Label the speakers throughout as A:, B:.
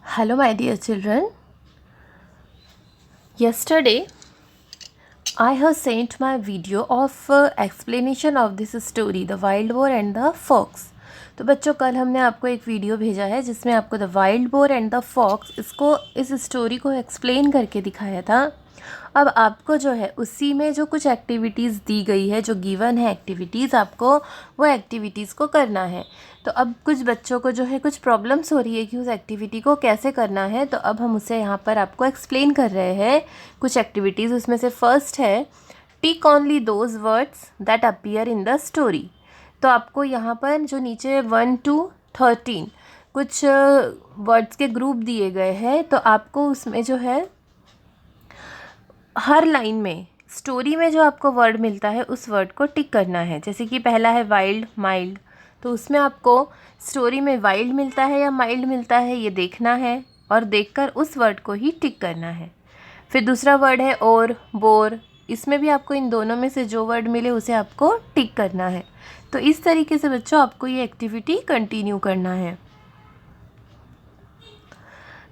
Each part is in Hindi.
A: Hello, my dear children. Yesterday, I have sent my video of explanation of this story, The Wild Boar and the Fox. तो बच्चों, कल हमने आपको एक वीडियो भेजा है जिसमें आपको the wild boar and the fox इस स्टोरी को एक्सप्लेन करके दिखाया था। अब आपको जो है उसी में जो कुछ एक्टिविटीज़ दी गई है, जो गिवन है एक्टिविटीज़, आपको वो एक्टिविटीज़ को करना है। तो अब कुछ बच्चों को जो है कुछ प्रॉब्लम्स हो रही है कि उस एक्टिविटी को कैसे करना है, तो अब हम उसे यहाँ पर आपको एक्सप्लेन कर रहे हैं कुछ एक्टिविटीज़। उसमें से फर्स्ट है tick only those words that appear in the story. तो आपको यहाँ पर जो नीचे 1 to 13 कुछ वर्ड्स के ग्रुप दिए गए हैं, तो आपको उसमें जो है हर लाइन में स्टोरी में जो आपको वर्ड मिलता है उस वर्ड को टिक करना है। जैसे कि पहला है वाइल्ड माइल्ड, तो उसमें आपको स्टोरी में वाइल्ड मिलता है या माइल्ड मिलता है ये देखना है और देखकर उस वर्ड को ही टिक करना है। फिर दूसरा वर्ड है और बोर, इसमें भी आपको इन दोनों में से जो वर्ड मिले उसे आपको टिक करना है। तो इस तरीके से बच्चों आपको ये एक्टिविटी कंटिन्यू करना है।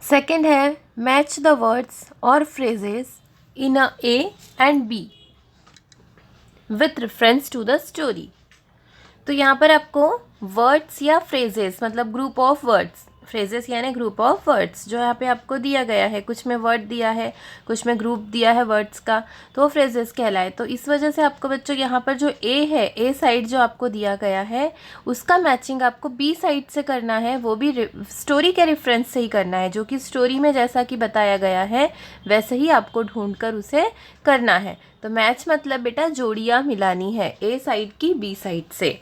A: सेकंड है मैच द वर्ड्स और phrases in a A and B with reference to the story. तो यहाँ पर आपको वर्ड्स या फ्रेजेस मतलब ग्रुप ऑफ वर्ड्स, फ्रेजेस यानी ग्रुप ऑफ वर्ड्स जो यहाँ पे आपको दिया गया है, कुछ में वर्ड दिया है, कुछ में ग्रुप दिया है वर्ड्स का, तो वो फ्रेजेस कहलाए। तो इस वजह से आपको बच्चों यहाँ पर जो ए है, ए साइड जो आपको दिया गया है उसका मैचिंग आपको बी साइड से करना है, वो भी स्टोरी के रेफरेंस से ही करना है, जो कि स्टोरी में जैसा कि बताया गया है वैसे ही आपको ढूंढ कर उसे करना है। तो मैच मतलब बेटा जोड़ियाँ मिलानी है ए साइड की बी साइड से।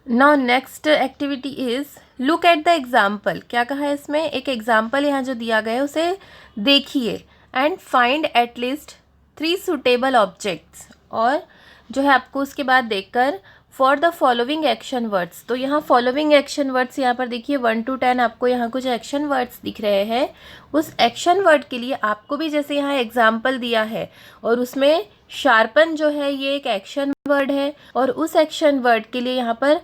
A: Now next activity is look at the example. क्या कहा है इसमें, एक एग्जाम्पल यहाँ जो दिया गया है उसे देखिए and find at least 3 suitable objects, और जो है आपको उसके बाद देखकर for the following action words. तो यहाँ फॉलोइंग एक्शन वर्ड्स यहाँ पर देखिए 1 to 10 आपको यहाँ कुछ एक्शन वर्ड्स दिख रहे हैं। उस एक्शन वर्ड के लिए आपको भी जैसे यहाँ एग्जाम्पल दिया है और उसमें शार्पन जो है ये एक एक्शन वर्ड है, और उस एक्शन वर्ड के लिए यहाँ पर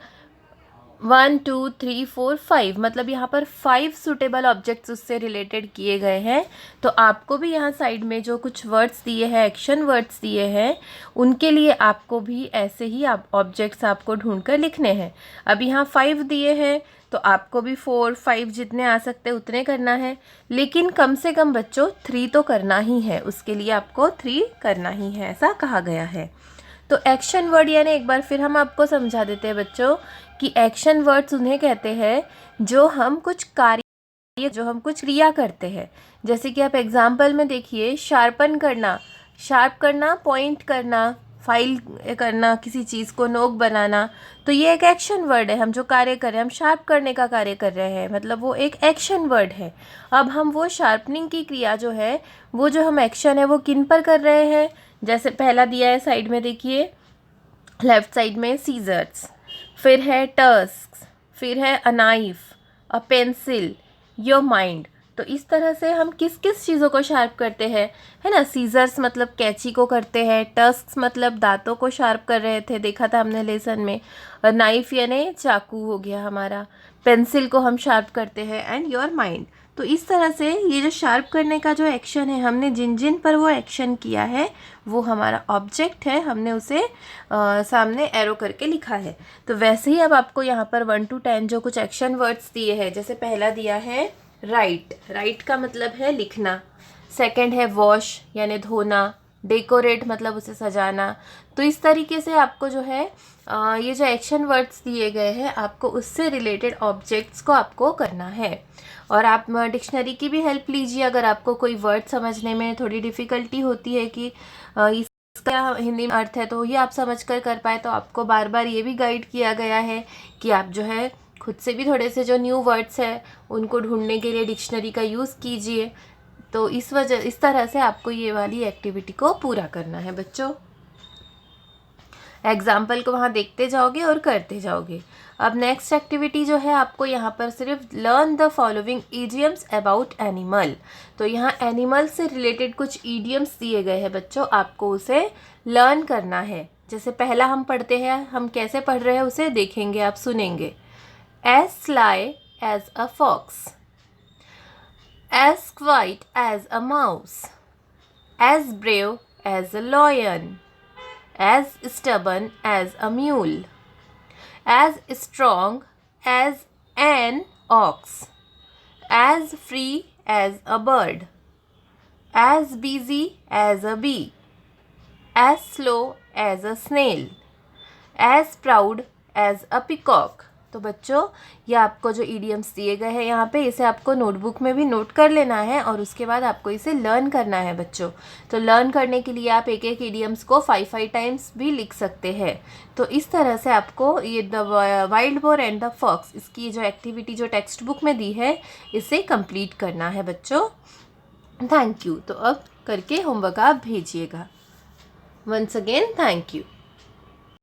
A: 1 2 3 4 5 मतलब यहाँ पर 5 सुटेबल ऑब्जेक्ट्स उससे रिलेटेड किए गए हैं। तो आपको भी यहाँ साइड में जो कुछ वर्ड्स दिए हैं, एक्शन वर्ड्स दिए हैं, उनके लिए आपको भी ऐसे ही ऑब्जेक्ट्स आपको ढूंढकर लिखने हैं। अब यहाँ 5 दिए हैं तो आपको भी 4 5 जितने आ सकते उतने करना है, लेकिन कम से कम बच्चों 3 तो करना ही है, उसके लिए आपको 3 करना ही है, ऐसा कहा गया है। तो एक्शन वर्ड यानी एक बार फिर हम आपको समझा देते हैं बच्चों कि एक्शन वर्ड्स उन्हें कहते हैं जो हम कुछ कार्य, जो हम कुछ क्रिया करते हैं। जैसे कि आप एग्जाम्पल में देखिए शार्पन करना, शार्प करना, पॉइंट करना, फाइल करना, किसी चीज़ को नोक बनाना, तो ये एक एक्शन वर्ड है। हम जो कार्य कर रहे हैं, हम शार्प करने का कार्य कर रहे हैं, मतलब वो एक एक्शन वर्ड है। अब हम वो शार्पनिंग की क्रिया जो है, वो जो हम एक्शन है वो किन पर कर रहे हैं, जैसे पहला दिया है साइड में देखिए लेफ्ट साइड में सीजर्स, फिर है टस्क, फिर है a knife, a pencil, your mind. तो इस तरह से हम किस किस चीज़ों को शार्प करते हैं, है ना। सीजर्स मतलब कैंची को करते हैं, टस्क मतलब दांतों को शार्प कर रहे थे, देखा था हमने लेसन में, और नाइफ यानी चाकू हो गया हमारा, पेंसिल को हम शार्प करते हैं, एंड योर माइंड। तो इस तरह से ये जो शार्प करने का जो एक्शन है, हमने जिन जिन पर वो एक्शन किया है वो हमारा ऑब्जेक्ट है, हमने उसे सामने एरो करके लिखा है। तो वैसे ही अब आपको यहाँ पर 1 to 10 जो कुछ एक्शन वर्ड्स दिए हैं, जैसे पहला दिया है राइट, राइट का मतलब है लिखना। सेकंड है वॉश यानी धोना, डेकोरेट मतलब उसे सजाना। तो इस तरीके से आपको जो है ये जो एक्शन वर्ड्स दिए गए हैं, आपको उससे रिलेटेड ऑब्जेक्ट्स को आपको करना है। और आप डिक्शनरी की भी हेल्प लीजिए अगर आपको कोई वर्ड समझने में थोड़ी डिफ़िकल्टी होती है कि इसका हिंदी में अर्थ है, तो ये आप समझ कर पाए, तो आपको बार बार ये भी गाइड किया गया है कि आप जो है खुद से भी थोड़े से जो न्यू वर्ड्स हैं उनको ढूंढने के लिए डिक्शनरी का यूज़ कीजिए। तो इस तरह से आपको ये वाली एक्टिविटी को पूरा करना है बच्चों। एग्जाम्पल को वहाँ देखते जाओगे और करते जाओगे। अब नेक्स्ट एक्टिविटी जो है, आपको यहाँ पर सिर्फ learn the following idioms about animal. तो यहाँ एनिमल से रिलेटेड कुछ ईडियम्स दिए गए हैं बच्चों, आपको उसे लर्न करना है। जैसे पहला हम पढ़ते हैं, हम कैसे पढ़ रहे हैं उसे देखेंगे, आप सुनेंगे। S sly as a fox, as quiet as a mouse, as brave as a lion, as stubborn as a mule, as strong as an ox, as free as a bird, as busy as a bee, as slow as a snail, as proud as a peacock। तो बच्चों ये आपको जो ईडियम्स दिए गए हैं यहाँ पे, इसे आपको नोटबुक में भी नोट कर लेना है और उसके बाद आपको इसे लर्न करना है बच्चों। तो लर्न करने के लिए आप एक एक ईडियम्स को 5 टाइम्स भी लिख सकते हैं। तो इस तरह से आपको ये the wild boar and the fox, इसकी जो एक्टिविटी जो टेक्स्ट बुक में दी है इसे कंप्लीट करना है बच्चों। Thank you. तो अब करके होमवर्क आप भेजिएगा। Once again thank you.